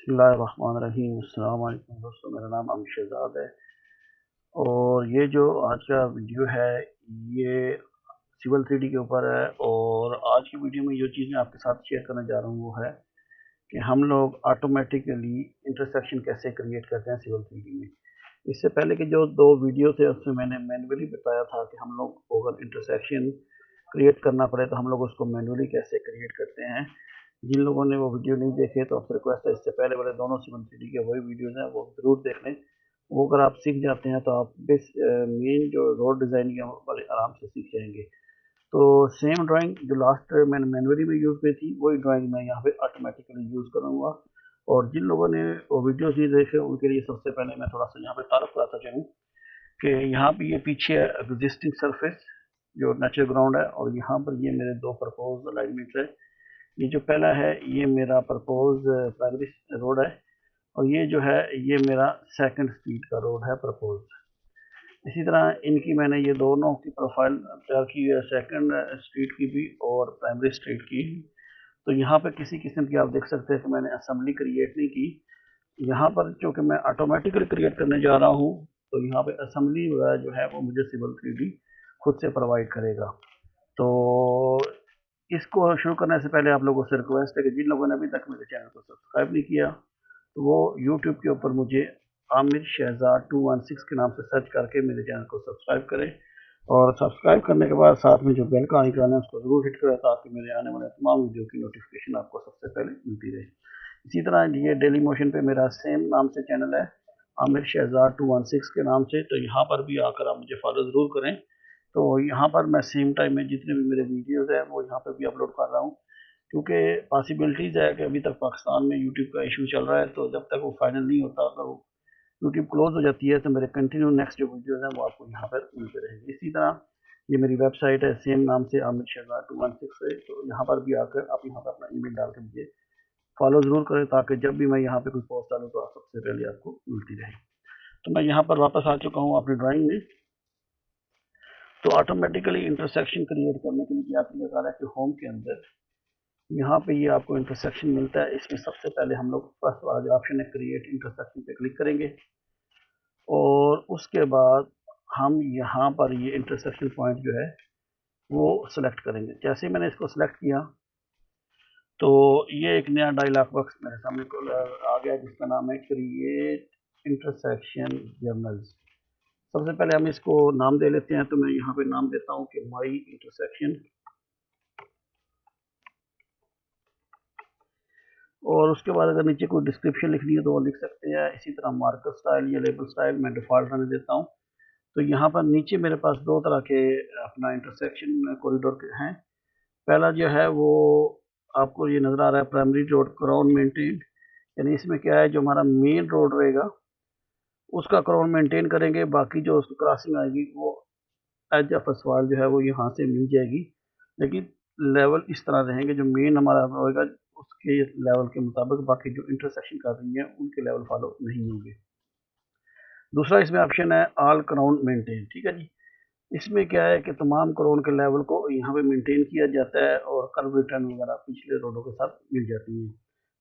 बिस्मिल्लाहिर्रहमानिर्रहीम। अस्सलाम वालेकुम दोस्तों, मेरा नाम अमीर शहजाद है और ये जो आज का वीडियो है ये सिविल 3D के ऊपर है। और आज की वीडियो में जो चीज़ मैं आपके साथ शेयर करने जा रहा हूँ वो है कि हम लोग ऑटोमेटिकली इंटरसेक्शन कैसे क्रिएट करते हैं सिविल 3D में। इससे पहले के जो दो वीडियो थे उसमें मैंने मैनुअली बताया था कि हम लोग को अगर इंटरसेक्शन क्रिएट करना पड़े तो हम लोग उसको मैनुअली कैसे क्रिएट करते हैं। जिन लोगों ने वो वीडियो नहीं देखे तो आपसे रिक्वेस्ट है, इससे पहले वाले दोनों सिविल 3D के वही वीडियोज़ हैं वो ज़रूर देख लें। वो अगर आप सीख जाते हैं तो आप मेन जो रोड डिज़ाइनिंग है वो बड़े आराम से सीख जाएंगे। तो सेम ड्राइंग जो लास्ट मैंने मैनुअली में यूज़ की थी वही ड्राइंग मैं यहाँ पे ऑटोमेटिकली यूज़ करूँगा। और जिन लोगों ने वो वीडियोज़ नहीं देखे उनके लिए सबसे पहले मैं थोड़ा सा यहाँ पे तारुफ कराता चलूँ कि यहाँ पे ये पीछे एग्जिस्टिंग सरफेस जो नेचुरल ग्राउंड है और यहाँ पर ये मेरे दो प्रपोज अलाइनमेंट्स है। ये जो पहला है ये मेरा प्रपोज प्राइमरी रोड है और ये जो है ये मेरा सेकंड स्ट्रीट का रोड है प्रपोज। इसी तरह इनकी मैंने ये दोनों की प्रोफाइल तैयार की है, सेकंड स्ट्रीट की भी और प्राइमरी स्ट्रीट की। तो यहाँ पे किसी किस्म की आप देख सकते हैं कि मैंने असेंबली क्रिएट नहीं की। यहाँ पर चूँकि मैं ऑटोमेटिकली क्रिएट करने जा रहा हूँ तो यहाँ पे असेंबली वगैरह जो है वो मुझे सिविल 3D खुद से प्रोवाइड करेगा। तो इसको शुरू करने से पहले आप लोगों से रिक्वेस्ट है कि जिन लोगों ने अभी तक मेरे चैनल को सब्सक्राइब नहीं किया तो वो यूट्यूब के ऊपर मुझे आमिर शहजाद 216 के नाम से सर्च करके मेरे चैनल को सब्सक्राइब करें। और सब्सक्राइब करने के बाद साथ में जो बेल का आइकन है उसको ज़रूर हिट करें ताकि मेरे आने वाले तमाम वीडियो की नोटिफिकेशन आपको सबसे पहले मिलती रहे। इसी तरह ये डेली मोशन पे मेरा सेम नाम से चैनल है, आमिर शहजाद 216 के नाम से। तो यहाँ पर भी आकर आप मुझे फॉलो ज़रूर करें। तो यहाँ पर मैं सेम टाइम में जितने भी मेरे वीडियोज़ हैं वो यहाँ पर भी अपलोड कर रहा हूँ, क्योंकि पॉसिबिलिटीज़ है कि अभी तक पाकिस्तान में यूट्यूब का इशू चल रहा है। तो जब तक वो फाइनल नहीं होता, अगर वो यूट्यूब क्लोज हो जाती है तो मेरे कंटिन्यू नेक्स्ट जो वीडियोज़ हैं वो आपको यहाँ पर मिलते रहेंगे। इसी तरह ये मेरी वेबसाइट है सेम नाम से आमिर शहजाद 216 से। तो यहाँ पर भी आकर आप यहाँ पर अपना ईमेल डाल के मुझे फॉलो ज़रूर करें ताकि जब भी मैं यहाँ पे कोई पोस्ट डालूँ तो सबसे पहले आपको मिलती रहे। तो मैं यहाँ पर वापस आ चुका हूँ अपनी ड्राइंग में। तो ऑटोमेटिकली इंटरसेक्शन क्रिएट करने के लिए आपने लगा रहा है कि होम के अंदर यहाँ पे ये आपको इंटरसेक्शन मिलता है। इसमें सबसे पहले हम लोग फर्स्ट वाला जो ऑप्शन है क्रिएट इंटरसेक्शन पे क्लिक करेंगे और उसके बाद हम यहाँ पर ये इंटरसेक्शन पॉइंट जो है वो सिलेक्ट करेंगे। जैसे मैंने इसको सिलेक्ट किया तो ये एक नया डायलॉग बॉक्स मेरे सामने आ गया जिसका नाम है क्रिएट इंटरसेक्शन जर्नल्स। सबसे पहले हम इसको नाम दे लेते हैं। तो मैं यहाँ पे नाम देता हूँ कि माई इंटरसेक्शन। और उसके बाद अगर नीचे कोई डिस्क्रिप्शन लिखनी है तो वो लिख सकते हैं। इसी तरह मार्कर स्टाइल या लेबल स्टाइल मैं डिफ़ॉल्ट रहने देता हूँ। तो यहाँ पर नीचे मेरे पास दो तरह के अपना इंटरसेक्शन कॉरिडोर के हैं। पहला जो है वो आपको ये नज़र आ रहा है प्राइमरी रोड क्राउन मेंटेन, यानी इसमें क्या है जो हमारा मेन रोड रहेगा उसका क्राउन मेंटेन करेंगे, बाकी जो उसकी क्रॉसिंग आएगी वो एज ऑफ असवाल जो है वो यहाँ से मिल जाएगी। लेकिन लेवल इस तरह रहेंगे, जो मेन हमारा होगा उसके लेवल के मुताबिक, बाकी जो इंटरसेक्शन कर रही है उनके लेवल फॉलो नहीं होंगे। दूसरा इसमें ऑप्शन है ऑल क्राउन मेंटेन। ठीक है जी, इसमें क्या है कि तमाम क्राउन के लेवल को यहाँ पे मेंटेन किया जाता है और कर्व रिटर्न वगैरह पिछले रोडों के साथ मिल जाती हैं।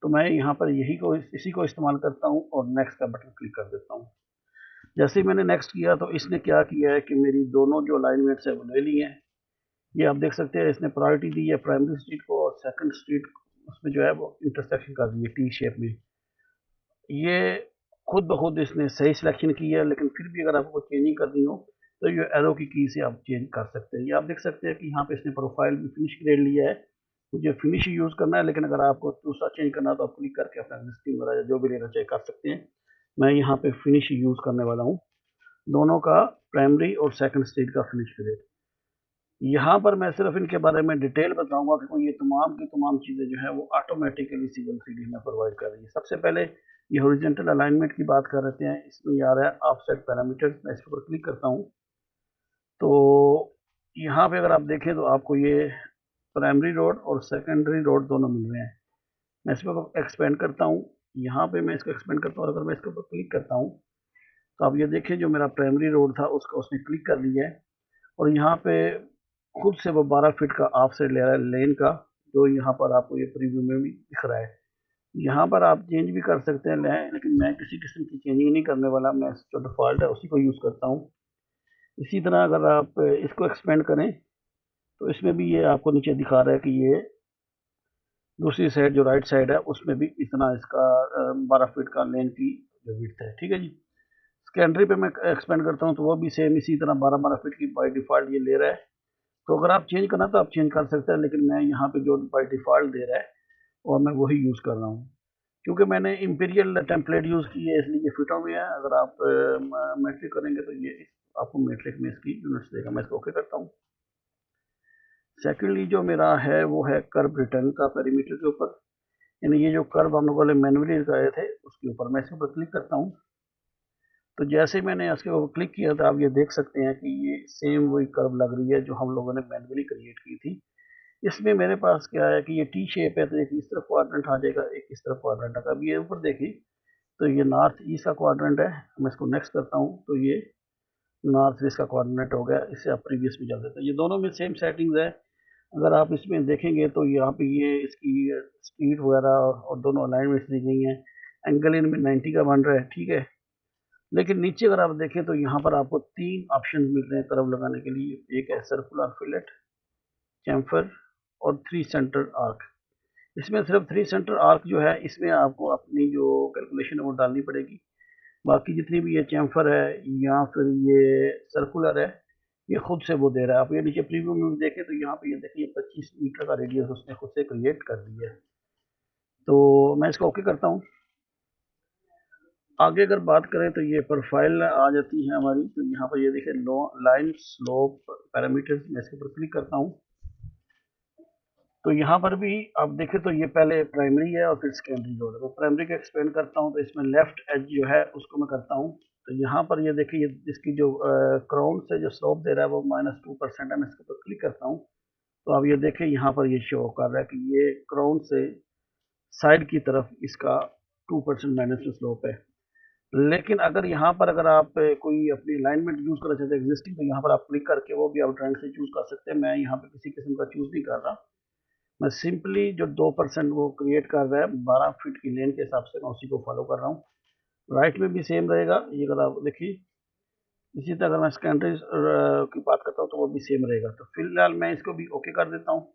तो मैं यहाँ पर इसी को इस्तेमाल करता हूँ और नेक्स्ट का बटन क्लिक कर देता हूँ। जैसे ही मैंने नेक्स्ट किया तो इसने क्या किया है कि मेरी दोनों जो अलाइनमेंट्स है वो ले ली हैं। ये आप देख सकते हैं इसने प्रायोरिटी दी है प्राइमरी स्ट्रीट को और सेकंड स्ट्रीट उसमें जो है वो इंटरसेक्शन कर दी है टी शेप में। ये खुद ब खुद इसने सही सिलेक्शन की है, लेकिन फिर भी अगर आपको चेंजिंग करनी हो तो ये एरो की से आप चेंज कर सकते हैं। ये आप देख सकते हैं कि यहाँ पे इसने प्रोफाइल भी फिनिश ग्रेड लिया है। मुझे फिनिश यूज़ करना है, लेकिन अगर आपको दूसरा चेंज करना है तो आप क्लिक करके अपना एग्जिस्टिंग वगैरह जो भी लेना चाहिए कर सकते हैं। मैं यहाँ पे फिनिश यूज़ करने वाला हूँ, दोनों का प्राइमरी और सेकंड स्टेज का फिनिश ग्रेड। यहाँ पर मैं सिर्फ इनके बारे में डिटेल बताऊंगा कि ये तमाम की तमाम चीज़ें जो है वो ऑटोमेटिकली सिविल 3D में प्रोवाइड कर रही है। सबसे पहले ये हॉरिजॉन्टल अलाइनमेंट की बात कर रहे हैं। इसमें आ रहा है ऑफसेट पैरामीटर्स। मैं इसके ऊपर क्लिक करता हूँ तो यहाँ पे अगर आप देखें तो आपको ये प्राइमरी रोड और सेकेंडरी रोड दोनों मिल रहे हैं। मैं इसको एक्सपेंड करता हूँ, यहाँ पे मैं इसको एक्सपेंड करता हूँ और अगर मैं इसके ऊपर क्लिक करता हूँ तो आप ये देखें जो मेरा प्राइमरी रोड था उसका उसने क्लिक कर लिया है और यहाँ पे खुद से वो 12 फीट का ऑफसेट ले रहा है लेन का, जो यहाँ पर आपको ये प्रीव्यू में भी दिख रहा है। यहाँ पर आप चेंज भी कर सकते हैं, लेकिन मैं किसी किस्म की चेंजिंग नहीं करने वाला, मैं जो डिफ़ॉल्ट है उसी को यूज़ करता हूँ। इसी तरह अगर आप इसको एक्सपेंड करें तो इसमें भी ये आपको नीचे दिखा रहा है कि ये दूसरी साइड जो राइट साइड है उसमें भी इतना इसका 12 फीट का लेन की जो विड्थ है। ठीक है जी। सेकेंडरी पे मैं एक्सपेंड करता हूँ तो वो भी सेम इसी तरह 12-12 फीट की बाय डिफ़ॉल्ट ये ले रहा है। तो अगर आप चेंज करना तो आप चेंज कर सकते हैं, लेकिन मैं यहाँ पे जो बाय डिफ़ॉल्ट दे रहा है और मैं वही यूज़ कर रहा हूँ, क्योंकि मैंने इम्पीरियल टेम्पलेट यूज़ की है इसलिए ये फिटों में है। अगर आप मेट्रिक करेंगे तो ये आपको मेट्रिक में इसकी यूनिट्स देगा। मैं इसको ओके करता हूँ। सेकेंडली जो मेरा है वो है कर्व रिटर्न का पेरीमीटर के ऊपर, यानी ये जो कर्व हम लोगों ने मैनुअली लगाए थे उसके ऊपर मैं इसके ऊपर क्लिक करता हूँ। तो जैसे मैंने इसके ऊपर क्लिक किया तो आप ये देख सकते हैं कि ये सेम वही कर्व लग रही है जो हम लोगों ने मैनुअली क्रिएट की थी। इसमें मेरे पास क्या है कि ये टी शेप है, तो एक इस तरफ क्वाड्रेंट आ जाएगा, एक इस तरफ क्वाड्रेंट आएगा। अब ये ऊपर देखिए तो ये नॉर्थ ईस्ट का क्वाड्रेंट है। मैं इसको नेक्स्ट करता हूँ तो ये नॉर्थ ईस्ट का कोऑर्डिनेट हो गया। इससे आप प्रीवियस में चल देते हैं। ये दोनों में सेम सेटिंग्स है। अगर आप इसमें देखेंगे तो यहाँ पे ये इसकी स्पीड वगैरह और दोनों अलाइनमेंट्स दी गई हैं। एंगल इनमें 90 का बन रहा है। ठीक है, लेकिन नीचे अगर आप देखें तो यहाँ पर आपको 3 ऑप्शन मिल रहे हैं कर्व लगाने के लिए। एक है सर्कुलर फिलेट, चैम्फर और 3 सेंटर आर्क। इसमें सिर्फ 3 सेंटर आर्क जो है इसमें आपको अपनी जो कैलकुलेशन है वो डालनी पड़ेगी। बाकी जितनी भी ये चैम्फर है या फिर ये सर्कुलर है ये खुद से वो दे रहा है। आप ये नीचे प्रीव्यू में देखें तो यहाँ पे ये देखिए 25 मीटर का रेडियस उसने खुद से क्रिएट कर दिया है। तो मैं इसको ओके करता हूँ। आगे अगर बात करें तो ये प्रोफाइल आ जाती है हमारी। तो यहाँ पर ये देखिए लाइन स्लोप पैरामीटर्स, मैं इसके ऊपर क्लिक करता हूँ। तो यहाँ पर भी आप देखें तो ये पहले प्राइमरी है और फिर सेकेंडरी रोड है। तो प्राइमरी का एक्सपेंड करता हूँ तो इसमें लेफ्ट एज जो है उसको मैं करता हूँ। तो यहाँ पर ये देखिए ये इसकी जो क्राउन से जो स्लोप दे रहा है वो -2% है। मैं इसके ऊपर क्लिक करता हूँ तो अब ये देखें यहाँ पर ये शो कर रहा है कि ये क्राउन से साइड की तरफ इसका 2% माइनस में स्लोप है। लेकिन अगर यहाँ पर अगर आप कोई अपनी अलाइनमेंट यूज़ करना चाहते हैं एग्जिस्टिंग, तो यहाँ पर आप क्लिक करके वो भी आप ड्राइंग से चूज़ कर सकते हैं। मैं यहाँ पे किसी किस्म का चूज़ नहीं कर रहा। मैं सिंपली जो 2% वो क्रिएट कर रहा है 12 फीट की लेन के हिसाब से मैं उसी को फॉलो कर रहा हूँ। राइट में भी सेम रहेगा। ये अगर आप देखिए इसी तरह अगर मैं सेकेंडरी की बात करता हूँ तो वो भी सेम रहेगा। तो फिलहाल मैं इसको भी ओके कर देता हूँ।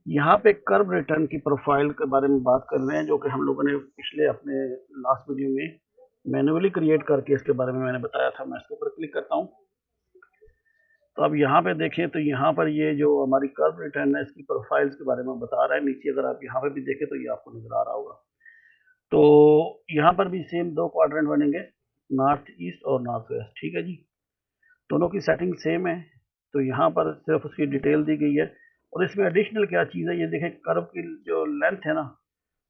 यहाँ पे कर्व रिटर्न की प्रोफाइल के बारे में बात कर रहे हैं, जो कि हम लोगों ने पिछले अपने लास्ट वीडियो में मैनुअली क्रिएट करके इसके बारे में मैंने बताया था। मैं इसके ऊपर क्लिक करता हूँ तो अब यहाँ पे देखें तो यहाँ पर ये जो हमारी कर्व रिटर्न है इसकी प्रोफाइल्स के बारे में बता रहा है। नीचे अगर आप यहाँ पे भी देखें तो ये आपको नजर आ रहा होगा। तो यहाँ पर भी सेम 2 क्वाड्रेंट बनेंगे, नॉर्थ ईस्ट और नॉर्थ वेस्ट। ठीक है जी, दोनों की सेटिंग सेम है। तो यहाँ पर सिर्फ उसकी डिटेल दी गई है। और इसमें एडिशनल क्या चीज़ है, ये देखें कर्व की जो लेंथ है ना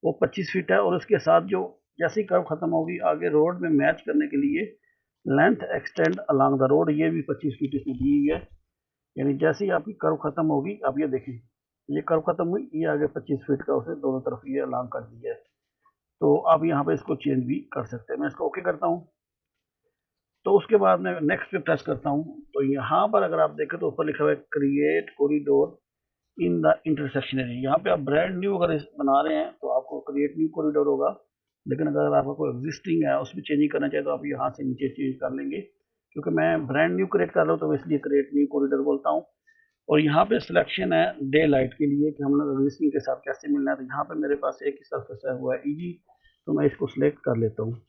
वो 25 फीट है। और उसके साथ जो जैसी कर्व खत्म होगी आगे रोड में मैच करने के लिए length extend along the road, ये भी 25 फीट इसमें दी हुई है। यानी जैसे ही आपकी कर्व खत्म होगी, आप ये देखें ये कर्व खत्म हुई, ये आगे 25 फीट का उसे दोनों तरफ ये अलांग कर दिया है। तो आप यहाँ पे इसको चेंज भी कर सकते हैं। मैं इसको ओके करता हूँ तो उसके बाद मैं नेक्स्ट पे प्रेस करता हूँ। तो यहाँ पर अगर आप देखें तो ऊपर लिखा हुआ है create corridor in the intersection area. यहाँ पे आप ब्रांड न्यू अगर बना रहे हैं तो आपको क्रिएट न्यू कॉरिडोर होगा। लेकिन अगर आपका कोई एग्जिस्टिंग है उसमें चेंजिंग करना चाहे तो आप यहाँ से नीचे चेंज कर लेंगे। क्योंकि मैं ब्रांड न्यू क्रिएट कर रहा हूँ तो इसलिए क्रिएट न्यू कॉरिडोर बोलता हूँ। और यहाँ पे सिलेक्शन है डे लाइट के लिए कि हम लोग एग्जिस्टिंग के साथ कैसे मिलना है। तो यहाँ पे मेरे पास एक ही सरफेस है हुआ है ईजी, तो मैं इसको सिलेक्ट कर लेता हूँ।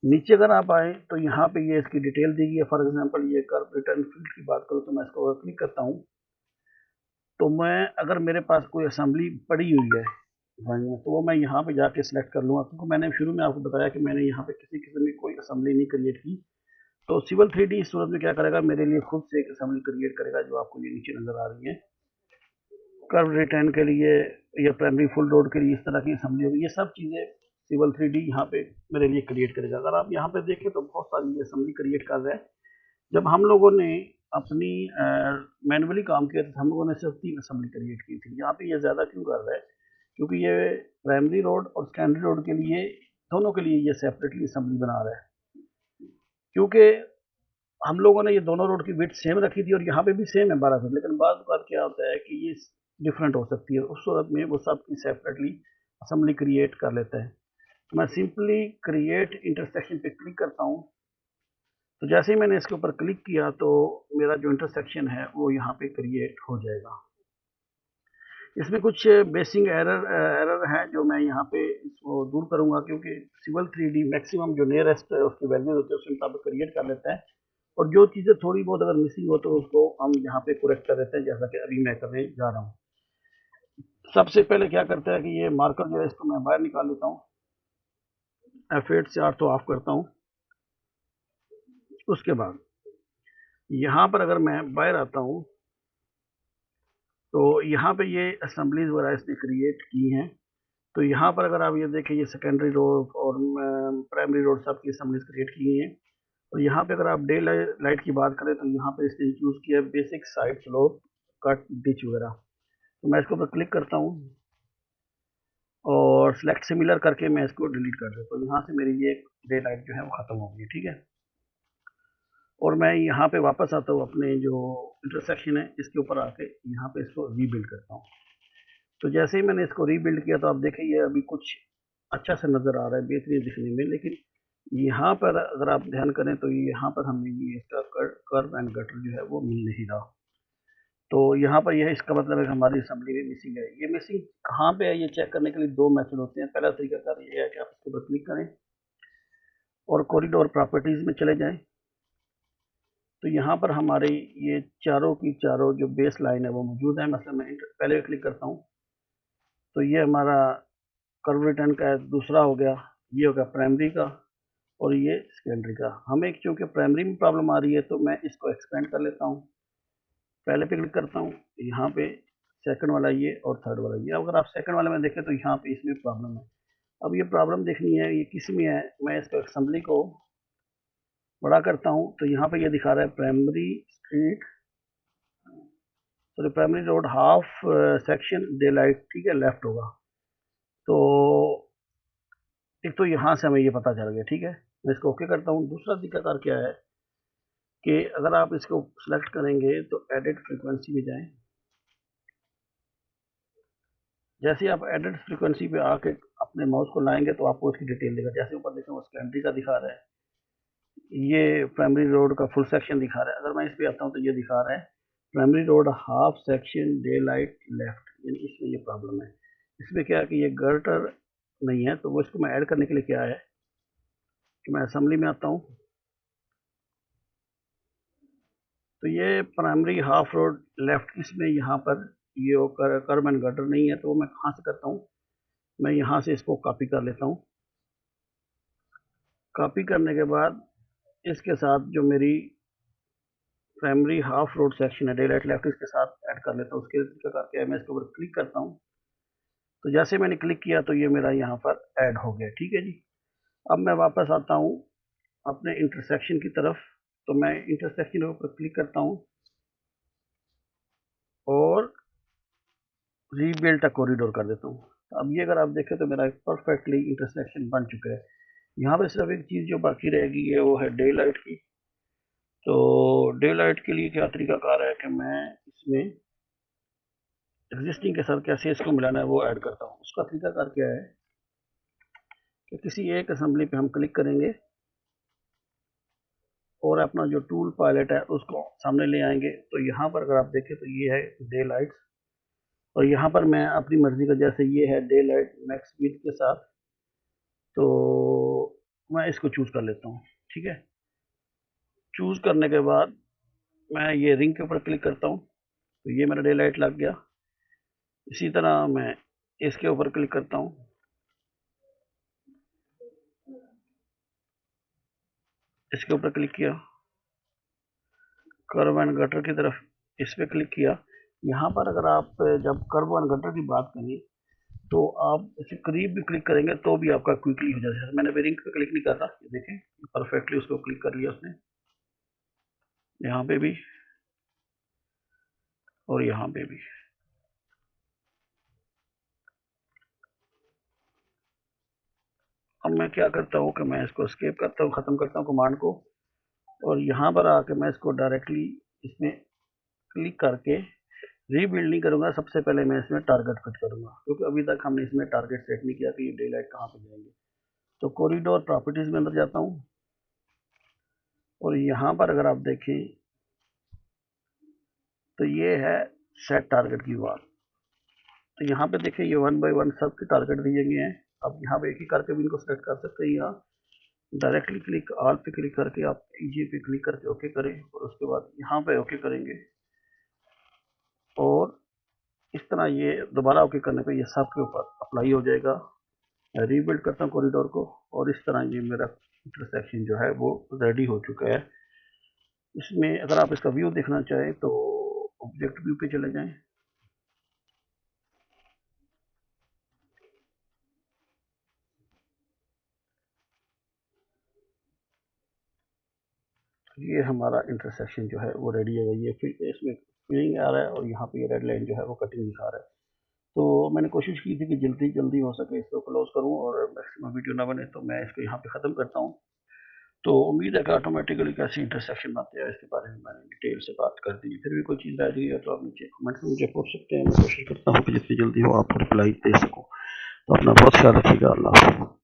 नीचे अगर आप आए तो यहाँ पे ये इसकी डिटेल दी गई है। फॉर एग्जांपल ये कर्व रिटर्न फील्ड की बात करूँ तो मैं इसको क्लिक करता हूँ। तो मैं अगर मेरे पास कोई असेंबली पड़ी हुई है तो वो मैं यहाँ पे जाके सिलेक्ट कर लूँगा, क्योंकि मैंने शुरू में आपको बताया कि मैंने यहाँ पे किसी किस्म की कोई असेंबली नहीं क्रिएट की। तो सिविल 3D इस सूरत में क्या करेगा, मेरे लिए खुद से एक असेंबली क्रिएट करेगा जो आपको ये नीचे नजर आ रही है। कर्व रिटर्न के लिए या प्राइमरी फुल रोड के लिए इस तरह की असेंबली होगी। ये सब चीज़ें सिविल 3D यहाँ पे मेरे लिए क्रिएट करेगा। अगर आप यहाँ पे देखें तो बहुत सारी ये असेंबली क्रिएट कर रहा है। जब हम लोगों ने अपनी मैनुअली काम किया तो हम लोगों ने सिर्फ 3 असेंबली क्रिएट की थी। यहाँ पे ये ज़्यादा क्यों कर रहा है, क्योंकि ये प्राइमरी रोड और सेकेंडरी रोड के लिए दोनों के लिए ये सेपरेटली असेंबली बना रहा है। क्योंकि हम लोगों ने ये दोनों रोड की विड्थ सेम रखी थी और यहाँ पे भी सेम है 12 फीट, लेकिन बाद बात क्या होता है कि ये डिफरेंट हो सकती है। उस सूरत में वो सब की सेपरेटली असम्बली क्रिएट कर लेते हैं। तो मैं सिंपली क्रिएट इंटरसेक्शन पे क्लिक करता हूँ। तो जैसे ही मैंने इसके ऊपर क्लिक किया तो मेरा जो इंटरसेक्शन है वो यहाँ पे क्रिएट हो जाएगा। इसमें कुछ बेसिक एरर है जो मैं यहाँ पे इसको दूर करूँगा, क्योंकि सिविल 3D मैक्सिमम जो नियरेस्ट उसकी वैल्यूज होती है उसके मुताबिक क्रिएट कर लेता है, और जो चीज़ें थोड़ी बहुत अगर मिसिंग हो तो उसको हम यहाँ पे करेक्ट कर देते हैं, जैसा कि अभी मैं करने जा रहा हूँ। सबसे पहले क्या करता है कि ये मार्कर जो है इसको मैं बाहर निकाल लेता हूँ, F8 से R तो ऑफ करता हूँ। उसके बाद यहाँ पर अगर मैं बाहर आता हूँ तो यहाँ पे ये असेंबलीज वगैरह इसने क्रिएट की हैं। तो यहाँ पर अगर आप ये देखें, ये सेकेंडरी रोड और प्राइमरी रोड सब की असेंबलीज क्रिएट की हैं। और यहाँ पे अगर आप डे लाइट की बात करें तो यहाँ पे इसने यूज़ किया है basic side slope cut ditch वगैरह। तो मैं इसके ऊपर क्लिक करता हूँ और सिलेक्ट सिमिलर करके मैं इसको डिलीट कर देता हूँ। यहाँ से मेरी ये डे लाइट जो है वो ख़त्म हो गई, ठीक है। और मैं यहाँ पे वापस आता हूँ अपने जो इंटरसेक्शन है इसके ऊपर आके यहाँ पे इसको रीबिल्ड करता हूँ। तो जैसे ही मैंने इसको रीबिल्ड किया तो आप देखें ये अभी कुछ अच्छा सा नज़र आ रहा है, बेहतरीन दिखने में। लेकिन यहाँ पर अगर आप ध्यान करें तो यहाँ पर हमें ये इसका कर्व एंड गटर जो है वो मिल नहीं रहा। तो यहाँ पर यह इसका मतलब है कि हमारी असेंबली में मिसिंग है। ये मिसिंग कहाँ पे है ये चेक करने के लिए दो मेथड होते हैं। पहला तरीका ये है कि आप इसके ऊपर क्लिक करें और कॉरिडोर प्रॉपर्टीज़ में चले जाएं। तो यहाँ पर हमारे ये चारों की चारों जो बेस लाइन है वो मौजूद है। मतलब मैं पहले क्लिक करता हूँ तो ये हमारा कर्व रिटर्न का दूसरा हो गया, ये हो गया प्राइमरी का, और ये सेकेंडरी का। हमें चूँकि प्राइमरी में प्रॉब्लम आ रही है तो मैं इसको एक्सपेंड कर लेता हूँ। पहले पे क्लिक करता हूँ, यहाँ पे सेकंड वाला ये और थर्ड वाला ये। अगर आप सेकंड वाले में देखें तो यहाँ पे इसमें प्रॉब्लम है। अब ये प्रॉब्लम देखनी है ये किस में है। मैं इसको असेंबली को बड़ा करता हूँ तो यहाँ पे ये दिखा रहा है primary street sorry primary road half section day light, ठीक है, लेफ्ट होगा। तो एक तो यहाँ से हमें ये पता चल गया, ठीक है। मैं इसको ओके करता हूँ। दूसरा तरीका क्या है कि अगर आप इसको सेलेक्ट करेंगे तो एडिट फ्रीक्वेंसी में जाएं। जैसे आप एडिट फ्रीक्वेंसी पे आके अपने माउस को लाएंगे तो आपको इसकी डिटेल देगा। जैसे ऊपर देखें वो सेकेंडरी का दिखा रहा है, ये प्राइमरी रोड का फुल सेक्शन दिखा रहा है। अगर मैं इस पे आता हूँ तो ये दिखा रहा है primary road half section day light left, यानी इसमें ये प्रॉब्लम है। इसमें क्या है कि ये गर्टर नहीं है, तो वो इसको मैं ऐड करने के लिए क्या है कि मैं असेंबली में आता हूँ। तो ये प्राइमरी हाफ रोड लेफ्ट, इसमें यहाँ पर ये कर्व एंड गटर नहीं है, तो वो मैं कहाँ से करता हूँ, मैं यहाँ से इसको कॉपी कर लेता हूँ। कॉपी करने के बाद इसके साथ जो मेरी प्राइमरी हाफ रोड सेक्शन है डे लाइट लेफ्ट, इसके साथ ऐड कर लेता हूँ। उसके करके मैं इसके ऊपर क्लिक करता हूँ। तो जैसे मैंने क्लिक किया तो ये मेरा यहाँ पर ऐड हो गया, ठीक है जी। अब मैं वापस आता हूँ अपने इंटरसेक्शन की तरफ। तो मैं इंटरसेक्शन के ऊपर क्लिक करता हूँ और रीबिल्ड द कॉरिडोर कर देता हूँ। तो अब ये अगर आप देखें तो मेरा परफेक्टली इंटरसेक्शन बन चुका है। यहाँ पर सिर्फ एक चीज़ जो बाकी रहेगी है वो है डे लाइट की। तो डे लाइट के लिए क्या तरीकाकार है कि मैं इसमें एग्जिस्टिंग के साथ कैसे इसको मिलाना है वो ऐड करता हूँ। उसका तरीकाकार क्या है कि किसी एक असेंबली पे हम क्लिक करेंगे और अपना जो टूल पायलट है उसको सामने ले आएंगे। तो यहाँ पर अगर आप देखें तो ये है डे लाइट्स, और यहाँ पर मैं अपनी मर्जी का, जैसे ये है डे लाइट मैक्स विड्थ के साथ, तो मैं इसको चूज कर लेता हूँ, ठीक है। चूज करने के बाद मैं ये रिंग के ऊपर क्लिक करता हूँ तो ये मेरा डे लाइट लग गया। इसी तरह मैं इसके ऊपर क्लिक करता हूँ, इसके ऊपर क्लिक किया, कर्व एंड गटर की तरफ इस पर क्लिक किया। यहाँ पर अगर आप जब कर्व एंड गटर की बात करें तो आप इसके करीब भी क्लिक करेंगे तो भी आपका क्विकली हो जाता है। मैंने अभी रिंग पे क्लिक नहीं कर रहा, देखें परफेक्टली उसको क्लिक कर लिया उसने, यहाँ पे भी और यहाँ पे भी। अब मैं क्या करता हूँ कि मैं इसको एस्केप करता हूँ, ख़त्म करता हूँ कमांड को, और यहाँ पर आके मैं इसको डायरेक्टली इसमें क्लिक करके रीबिल्ड नहीं करूँगा, सबसे पहले मैं इसमें टारगेट फिट करूँगा, क्योंकि अभी तक हमने इसमें टारगेट सेट नहीं किया कि ये डे लाइट कहाँ पे जाएंगे। तो कॉरिडोर प्रॉपर्टीज में अंदर जाता हूँ और यहाँ पर अगर आप देखें तो ये है सेट टारगेट की बात। तो यहाँ पे देखिए ये 1 बाय 1 सबके टारगेट दिए गए हैं। अब यहाँ पे एक ही करके भी इनको सेलेक्ट कर सकते हैं, यहाँ डायरेक्टली क्लिक ऑल पे क्लिक करके आप ईजी पे क्लिक करके ओके करें और उसके बाद यहाँ पे ओके करेंगे और इस तरह ये दोबारा ओके करने पे ये सब के ऊपर अप्लाई हो जाएगा। मैं रीबिल्ड करता हूँ कॉरिडोर को और इस तरह ये मेरा इंटरसेक्शन जो है वो रेडी हो चुका है। इसमें अगर आप इसका व्यू देखना चाहें तो ऑब्जेक्ट व्यू पे चले जाएं। ये हमारा इंटरसेक्शन जो है वो रेडी है। ये फिर इसमें फिलिंग आ रहा है और यहाँ पे ये रेड लाइन जो है वो कटिंग दिखा रहा है। तो मैंने कोशिश की थी कि जल्दी जल्दी हो सके इसको क्लोज करूँ और मैक्सिमम वीडियो ना बने, तो मैं इसको यहाँ पे ख़त्म करता हूँ। तो उम्मीद है कि ऑटोमेटिकली कैसे इंटरसेक्शन बनते हैं इसके बारे में मैंने डिटेल से बात कर दी। फिर भी कोई चीज़ रह गई है तो आप नीचे कमेंट में मुझे पूछ सकते हैं। मैं कोशिश करता हूँ कि जितनी जल्दी हो आपको रिप्लाई दे सकूँ। तो अपना बहुत ख्याल रखिएगा। अल्लाह हाफ़िज़।